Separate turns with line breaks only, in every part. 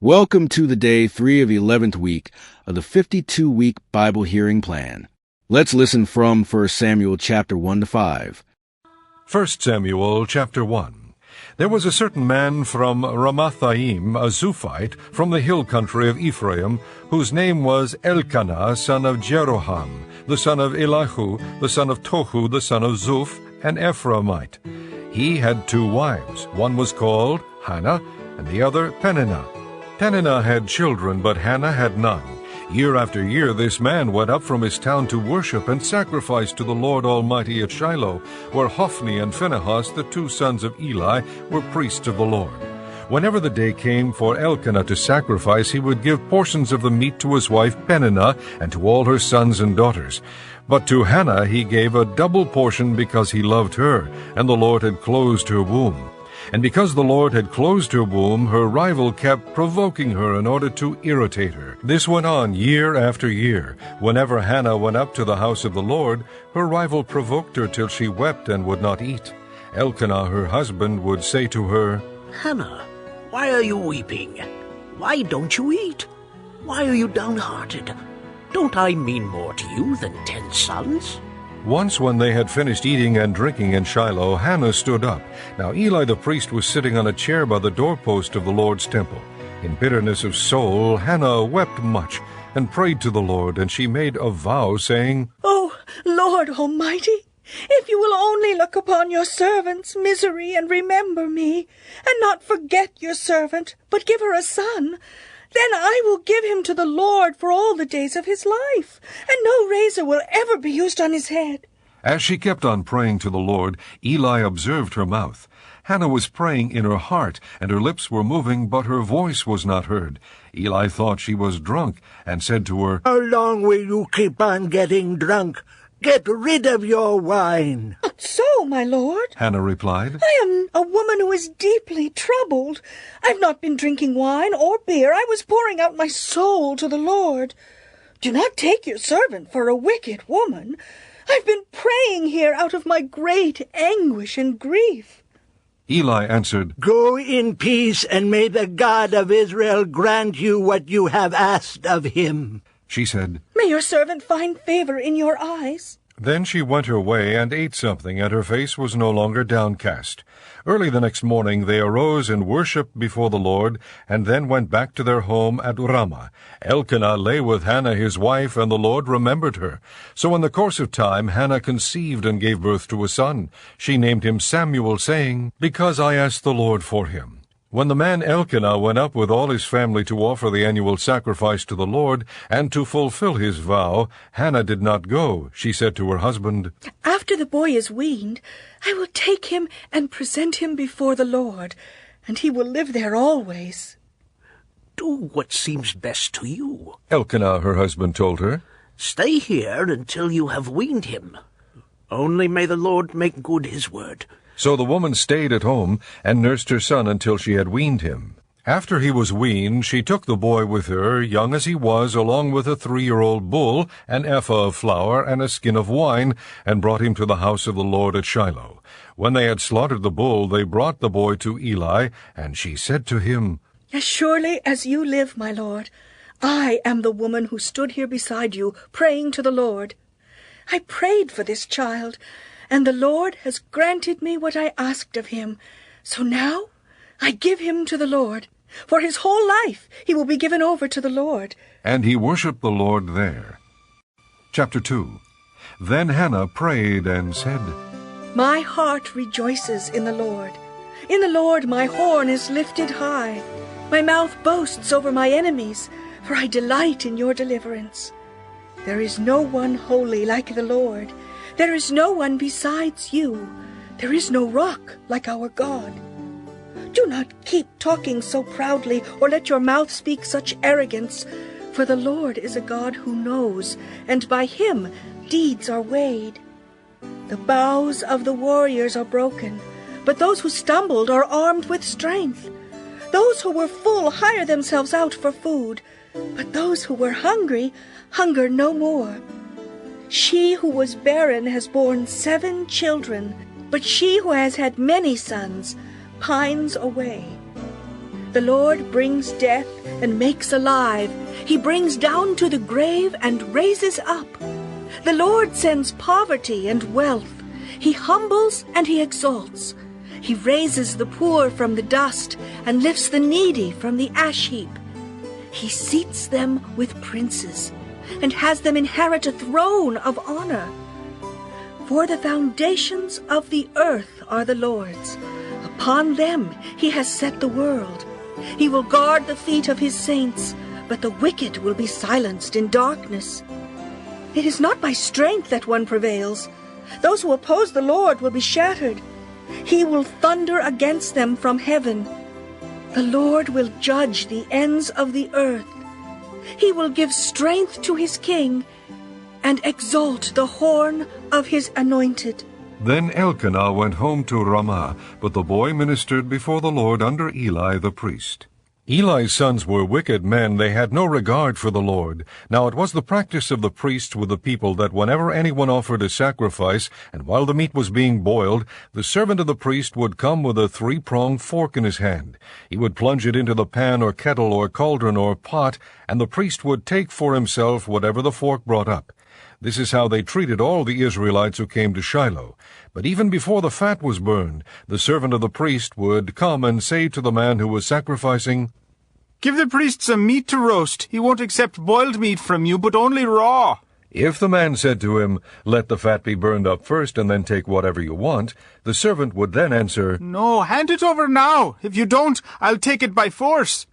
Welcome to the day 3 of the 11th week of the 52-week Bible hearing plan. Let's listen from 1 Samuel chapter 1 to 5.
1 Samuel chapter 1. There was a certain man from Ramathaim, a Zuphite, from the hill country of Ephraim, whose name was Elkanah, son of Jeroham, the son of Elihu, the son of Tohu, the son of Zuph, an Ephraimite. He had 2 wives. One was called Hannah, and the other Peninnah. Peninnah had children, but Hannah had none. Year after year this man went up from his town to worship and sacrifice to the Lord Almighty at Shiloh, where Hophni and Phinehas, the 2 sons of Eli, were priests of the Lord. Whenever the day came for Elkanah to sacrifice, he would give portions of the meat to his wife Peninnah and to all her sons and daughters. But to Hannah he gave a double portion because he loved her, and the Lord had closed her womb. And because the Lord had closed her womb, her rival kept provoking her in order to irritate her. This went on year after year. Whenever Hannah went up to the house of the Lord, her rival provoked her till she wept and would not eat. Elkanah, her husband, would say to her,
"Hannah, why are you weeping? Why don't you eat? Why are you downhearted? Don't I mean more to you than 10 sons?"
Once when they had finished eating and drinking in Shiloh, Hannah stood up. Now Eli the priest was sitting on a chair by the doorpost of the Lord's temple. In bitterness of soul, Hannah wept much, and prayed to the Lord, and she made a vow, saying,
"O Lord Almighty, if you will only look upon your servant's misery and remember me, and not forget your servant, but give her a son, then I will give him to the Lord for all the days of his life, and no razor will ever be used on his head."
As she kept on praying to the Lord, Eli observed her mouth. Hannah was praying in her heart, and her lips were moving, but her voice was not heard. Eli thought she was drunk, and said to her,
"How long will you keep on getting drunk? Get rid of your wine."
"Not so, my lord,"
Hannah replied.
"I am a woman who is deeply troubled. I've not been drinking wine or beer. I was pouring out my soul to the Lord. Do not take your servant for a wicked woman. I've been praying here out of my great anguish and grief."
Eli answered,
"Go in peace, and may the God of Israel grant you what you have asked of him."
She said,
"May your servant find favor in your eyes."
Then she went her way and ate something, and her face was no longer downcast. Early the next morning they arose and worshipped before the Lord, and then went back to their home at Ramah. Elkanah lay with Hannah his wife, and the Lord remembered her. So in the course of time Hannah conceived and gave birth to a son. She named him Samuel, saying, "Because I asked the Lord for him." When the man Elkanah went up with all his family to offer the annual sacrifice to the Lord, and to fulfill his vow, Hannah did not go. She said to her husband,
"After the boy is weaned, I will take him and present him before the Lord, and he will live there always."
"Do what seems best to you.
Elkanah, her husband, told her.
Stay here until you have weaned him. Only may the Lord make good his word."
So the woman stayed at home and nursed her son until she had weaned him. After he was weaned, she took the boy with her, young as he was, along with a 3-year-old bull, an ephah of flour, and a skin of wine, and brought him to the house of the Lord at Shiloh. When they had slaughtered the bull, they brought the boy to Eli, and she said to him,
"As surely as you live, my lord, I am the woman who stood here beside you, praying to the Lord. I prayed for this child, and the Lord has granted me what I asked of him. So now I give him to the Lord. For his whole life he will be given over to the Lord."
And he worshipped the Lord there. Chapter 2. Then Hannah prayed and said,
"My heart rejoices in the Lord. In the Lord my horn is lifted high. My mouth boasts over my enemies, for I delight in your deliverance. There is no one holy like the Lord. There is no one besides you. There is no rock like our God. Do not keep talking so proudly, or let your mouth speak such arrogance, for the Lord is a God who knows, and by him deeds are weighed. The bows of the warriors are broken, but those who stumbled are armed with strength. Those who were full hire themselves out for food, but those who were hungry hunger no more. She who was barren has borne 7 children, but she who has had many sons pines away. The Lord brings death and makes alive. He brings down to the grave and raises up. The Lord sends poverty and wealth. He humbles and he exalts. He raises the poor from the dust and lifts the needy from the ash heap. He seats them with princes and has them inherit a throne of honor. For the foundations of the earth are the Lord's. Upon them he has set the world. He will guard the feet of his saints, but the wicked will be silenced in darkness. It is not by strength that one prevails. Those who oppose the Lord will be shattered. He will thunder against them from heaven. The Lord will judge the ends of the earth. He will give strength to his king and exalt the horn of his anointed.
Then Elkanah went home to Ramah, but the boy ministered before the Lord under Eli the priest. Eli's sons were wicked men. They had no regard for the Lord. Now it was the practice of the priests with the people that whenever anyone offered a sacrifice, and while the meat was being boiled, the servant of the priest would come with a three-pronged fork in his hand. He would plunge it into the pan or kettle or cauldron or pot, and the priest would take for himself whatever the fork brought up. This is how they treated all the Israelites who came to Shiloh. But even before the fat was burned, the servant of the priest would come and say to the man who was sacrificing,
"Give the priest some meat to roast. He won't accept boiled meat from you, but only raw."
If the man said to him, "Let the fat be burned up first, and then take whatever you want," the servant would then answer,
"No, hand it over now. If you don't, I'll take it by force."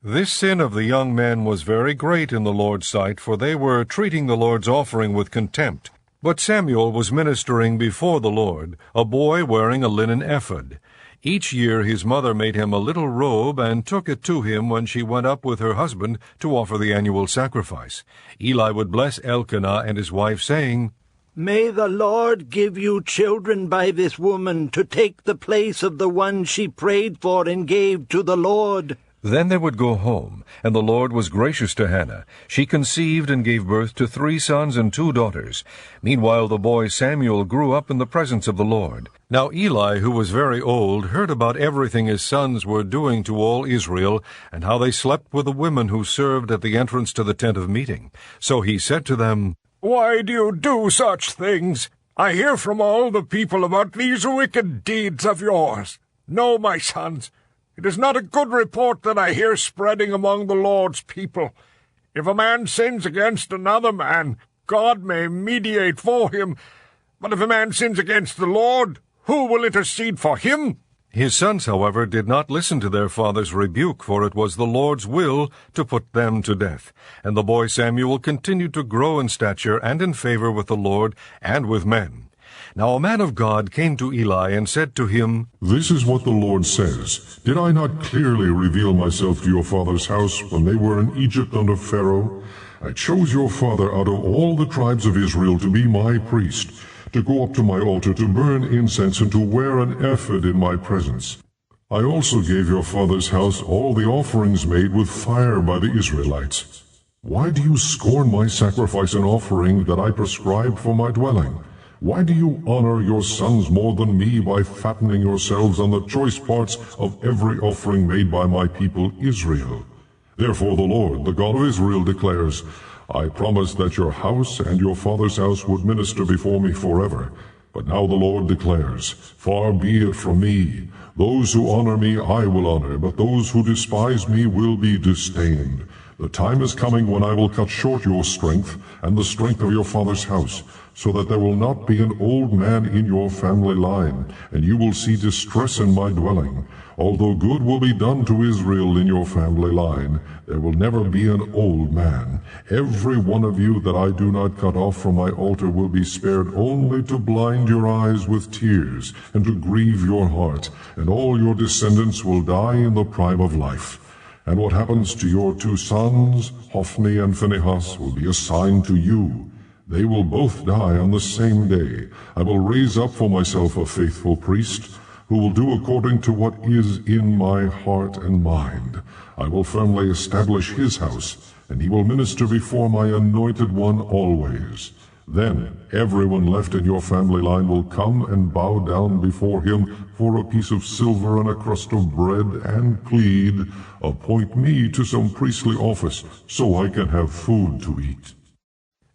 This sin of the young men was very great in the Lord's sight, for they were treating the Lord's offering with contempt. But Samuel was ministering before the Lord, a boy wearing a linen ephod. Each year his mother made him a little robe and took it to him when she went up with her husband to offer the annual sacrifice. Eli would bless Elkanah and his wife, saying,
"May the Lord give you children by this woman to take the place of the one she prayed for and gave to the Lord."
Then they would go home, and the Lord was gracious to Hannah. She conceived and gave birth to 3 sons and 2 daughters. Meanwhile the boy Samuel grew up in the presence of the Lord. Now Eli, who was very old, heard about everything his sons were doing to all Israel, and how they slept with the women who served at the entrance to the tent of meeting. So he said to them,
"Why do you do such things? I hear from all the people about these wicked deeds of yours. No, my sons, it is not a good report that I hear spreading among the Lord's people. If a man sins against another man, God may mediate for him. But if a man sins against the Lord, who will intercede for him?"
His sons, however, did not listen to their father's rebuke, for it was the Lord's will to put them to death. And the boy Samuel continued to grow in stature and in favor with the Lord and with men. Now a man of God came to Eli and said to him,
"This is what the Lord says. Did I not clearly reveal myself to your father's house when they were in Egypt under Pharaoh? I chose your father out of all the tribes of Israel to be my priest, to go up to my altar to burn incense and to wear an ephod in my presence. I also gave your father's house all the offerings made with fire by the Israelites. Why do you scorn my sacrifice and offering that I prescribed for my dwelling? Why do you honor your sons more than me by fattening yourselves on the choice parts of every offering made by my people Israel? Therefore the Lord, the God of Israel, declares, I promised that your house and your father's house would minister before me forever. But now the Lord declares, Far be it from me. Those who honor me I will honor, but those who despise me will be disdained. The time is coming when I will cut short your strength and the strength of your father's house, so that there will not be an old man in your family line, and you will see distress in my dwelling. Although good will be done to Israel in your family line, there will never be an old man. Every one of you that I do not cut off from my altar will be spared only to blind your eyes with tears and to grieve your heart, and all your descendants will die in the prime of life. And what happens to your 2 sons, Hophni and Phinehas, will be a sign to you. They will both die on the same day. I will raise up for myself a faithful priest, who will do according to what is in my heart and mind. I will firmly establish his house, and he will minister before my anointed one always. Then everyone left in your family line will come and bow down before him for a piece of silver and a crust of bread, and plead, appoint me to some priestly office, so I can have food to eat.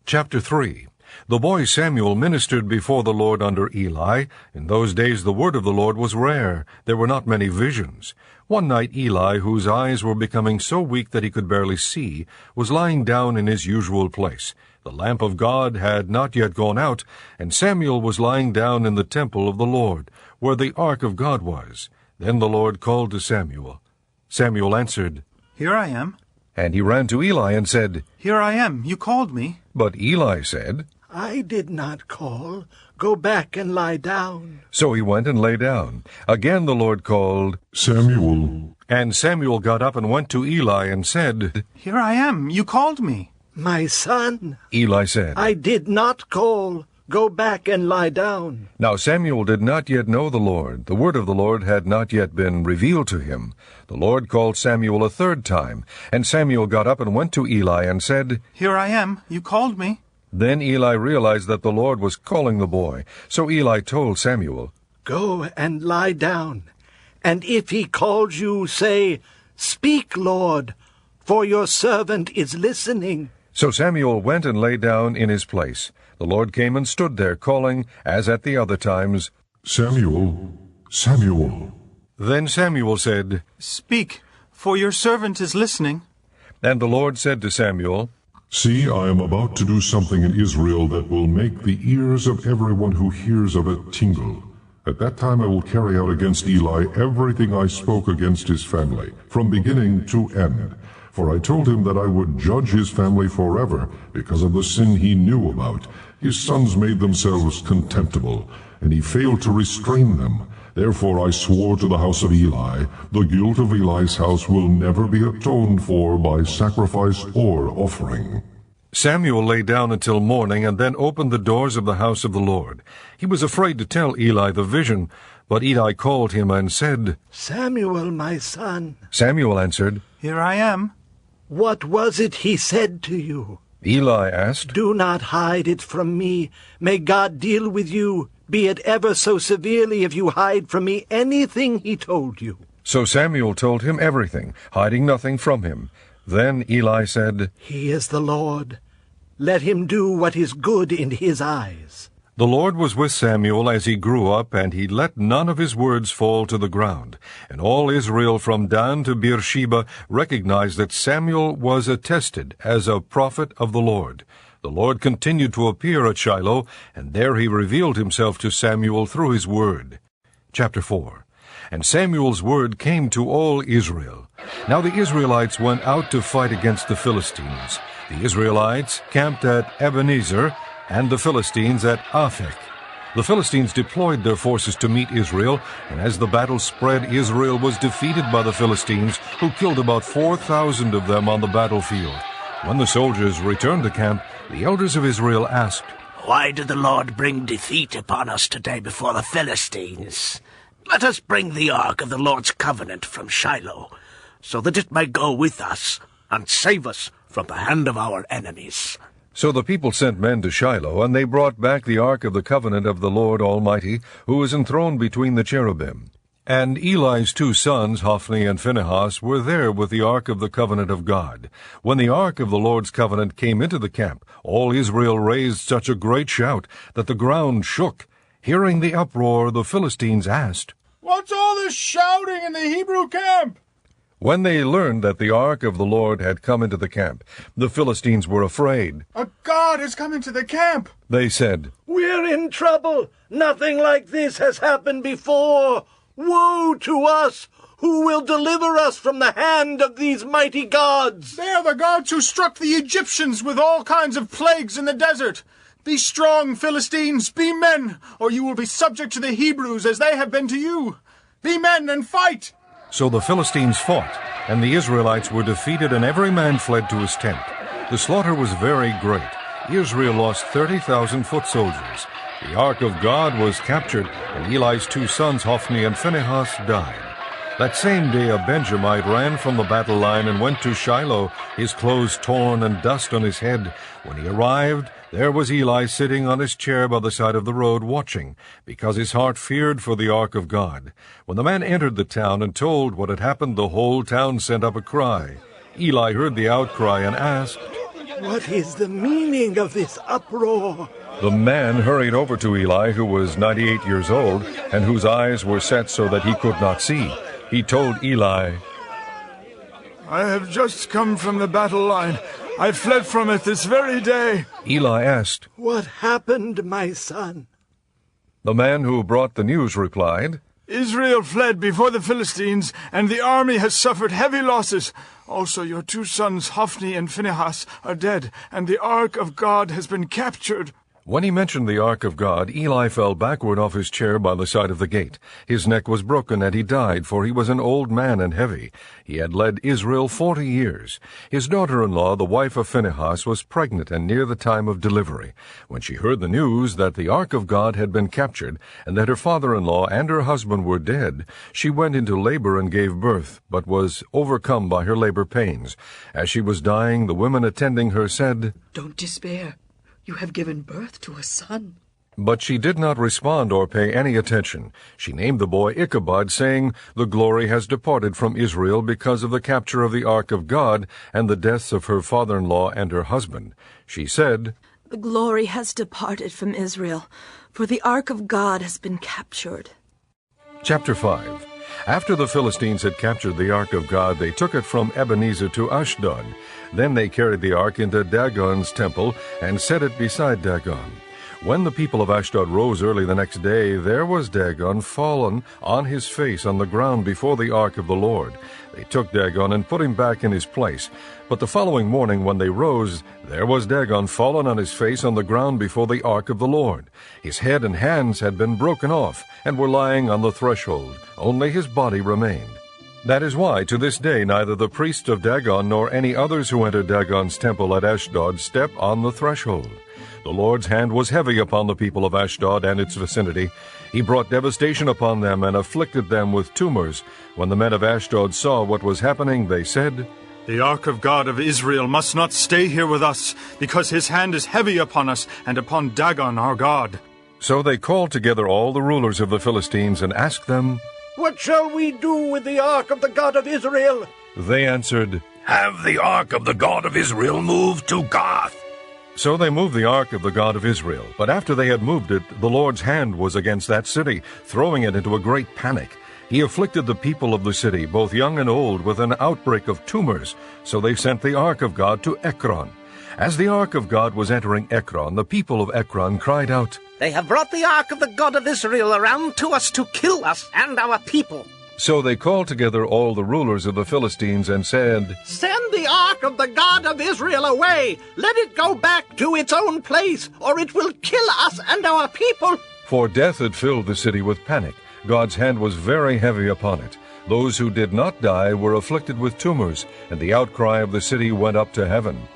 Chapter 3. The boy Samuel ministered before the Lord under Eli. In those days the word of the Lord was rare. There were not many visions. One night Eli, whose eyes were becoming so weak that he could barely see, was lying down in his usual place. The lamp of God had not yet gone out, and Samuel was lying down in the temple of the Lord, where the ark of God was. Then the Lord called to Samuel. Samuel answered,
Here I am.
And he ran to Eli and said,
Here I am. You called me.
But Eli said,
I did not call. Go back and lie down.
So he went and lay down. Again the Lord called,
Samuel.
And Samuel got up and went to Eli and said,
Here I am. You called me.
My son,
Eli said.
I did not call. Go back and lie down.
Now Samuel did not yet know the Lord. The word of the Lord had not yet been revealed to him. The Lord called Samuel a third time, and Samuel got up and went to Eli and said,
Here I am. You called me.
Then Eli realized that the Lord was calling the boy. So Eli told Samuel,
Go and lie down. And if he calls you, say, Speak, Lord, for your servant is listening.
So Samuel went and lay down in his place. The Lord came and stood there, calling, as at the other times,
Samuel, Samuel.
Then Samuel said,
Speak, for your servant is listening.
And the Lord said to Samuel,
See, I am about to do something in Israel that will make the ears of everyone who hears of it tingle. At that time I will carry out against Eli everything I spoke against his family, from beginning to end. For I told him that I would judge his family forever, because of the sin he knew about. His sons made themselves contemptible, and he failed to restrain them. Therefore I swore to the house of Eli, the guilt of Eli's house will never be atoned for by sacrifice or offering.
Samuel lay down until morning, and then opened the doors of the house of the Lord. He was afraid to tell Eli the vision, but Eli called him and said,
Samuel, my son.
Samuel answered,
Here I am.
What was it he said to you?
Eli asked,
Do not hide it from me. May God deal with you, be it ever so severely, if you hide from me anything he told you.
So Samuel told him everything, hiding nothing from him. Then Eli said,
He is the Lord. Let him do what is good in his eyes.
The Lord was with Samuel as he grew up, and he let none of his words fall to the ground. And all Israel from Dan to Beersheba recognized that Samuel was attested as a prophet of the Lord. The Lord continued to appear at Shiloh, and there he revealed himself to Samuel through his word. Chapter 4. And Samuel's word came to all Israel. Now the Israelites went out to fight against the Philistines. The Israelites camped at Ebenezer, and the Philistines at Aphek. The Philistines deployed their forces to meet Israel, and as the battle spread, Israel was defeated by the Philistines, who killed about 4,000 of them on the battlefield. When the soldiers returned to camp, the elders of Israel asked,
Why did the Lord bring defeat upon us today before the Philistines? Let us bring the ark of the Lord's covenant from Shiloh, so that it may go with us and save us from the hand of our enemies.
So the people sent men to Shiloh, and they brought back the ark of the covenant of the Lord Almighty, who is enthroned between the cherubim. And Eli's 2 sons, Hophni and Phinehas, were there with the ark of the covenant of God. When the ark of the Lord's covenant came into the camp, all Israel raised such a great shout that the ground shook. Hearing the uproar, the Philistines asked,
What's all this shouting in the Hebrew camp?
When they learned that the ark of the Lord had come into the camp, the Philistines were afraid.
A god has come into the camp.
They said,
We're in trouble. Nothing like this has happened before. Woe to us! Who will deliver us from the hand of these mighty gods?
They are the gods who struck the Egyptians with all kinds of plagues in the desert. Be strong, Philistines, be men, or you will be subject to the Hebrews as they have been to you. Be men and fight!
So the Philistines fought, and the Israelites were defeated, and every man fled to his tent. The slaughter was very great. Israel lost 30,000 foot soldiers. The ark of God was captured, and Eli's 2 sons, Hophni and Phinehas, died. That same day a Benjamite ran from the battle line and went to Shiloh, his clothes torn and dust on his head. When he arrived, there was Eli sitting on his chair by the side of the road watching, because his heart feared for the ark of God. When the man entered the town and told what had happened, the whole town sent up a cry. Eli heard the outcry and asked,
"What is the meaning of this uproar?"
The man hurried over to Eli, who was 98 years old, and whose eyes were set so that he could not see. He told Eli,
"I have just come from the battle line. I fled from it this very day."
Eli asked,
"What happened, my son?"
The man who brought the news replied,
"Israel fled before the Philistines, and the army has suffered heavy losses. Also your 2 sons, Hophni and Phinehas, are dead, and the ark of God has been captured."
When he mentioned the ark of God, Eli fell backward off his chair by the side of the gate. His neck was broken, and he died, for he was an old man and heavy. He had led Israel 40 years. His daughter-in-law, the wife of Phinehas, was pregnant and near the time of delivery. When she heard the news that the ark of God had been captured, and that her father-in-law and her husband were dead, she went into labor and gave birth, but was overcome by her labor pains. As she was dying, the women attending her said,
"Don't despair. You have given birth to a son."
But she did not respond or pay any attention. She named the boy Ichabod, saying, "The glory has departed from Israel because of the capture of the ark of God and the deaths of her father-in-law and her husband." She said,
"The glory has departed from Israel, for the ark of God has been captured."
Chapter 5. After the Philistines had captured the ark of God, they took it from Ebenezer to Ashdod. Then they carried the ark into Dagon's temple and set it beside Dagon. When the people of Ashdod rose early the next day, there was Dagon fallen on his face on the ground before the ark of the Lord. They took Dagon and put him back in his place. But the following morning when they rose, there was Dagon fallen on his face on the ground before the ark of the Lord. His head and hands had been broken off and were lying on the threshold. Only his body remained. That is why, to this day, neither the priests of Dagon nor any others who enter Dagon's temple at Ashdod step on the threshold. The Lord's hand was heavy upon the people of Ashdod and its vicinity. He brought devastation upon them and afflicted them with tumors. When the men of Ashdod saw what was happening, they said,
"The ark of God of Israel must not stay here with us, because his hand is heavy upon us and upon Dagon our God."
So they called together all the rulers of the Philistines and asked them,
"What shall we do with the ark of the God of Israel?"
They answered,
"Have the ark of the God of Israel moved to Gath."
So they moved the ark of the God of Israel. But after they had moved it, the Lord's hand was against that city, throwing it into a great panic. He afflicted the people of the city, both young and old, with an outbreak of tumors. So they sent the ark of God to Ekron. As the ark of God was entering Ekron, the people of Ekron cried out,
"They have brought the ark of the God of Israel around to us to kill us and our people."
So they called together all the rulers of the Philistines and said,
"Send the ark of the God of Israel away. Let it go back to its own place, or it will kill us and our people."
For death had filled the city with panic. God's hand was very heavy upon it. Those who did not die were afflicted with tumors, and the outcry of the city went up to heaven.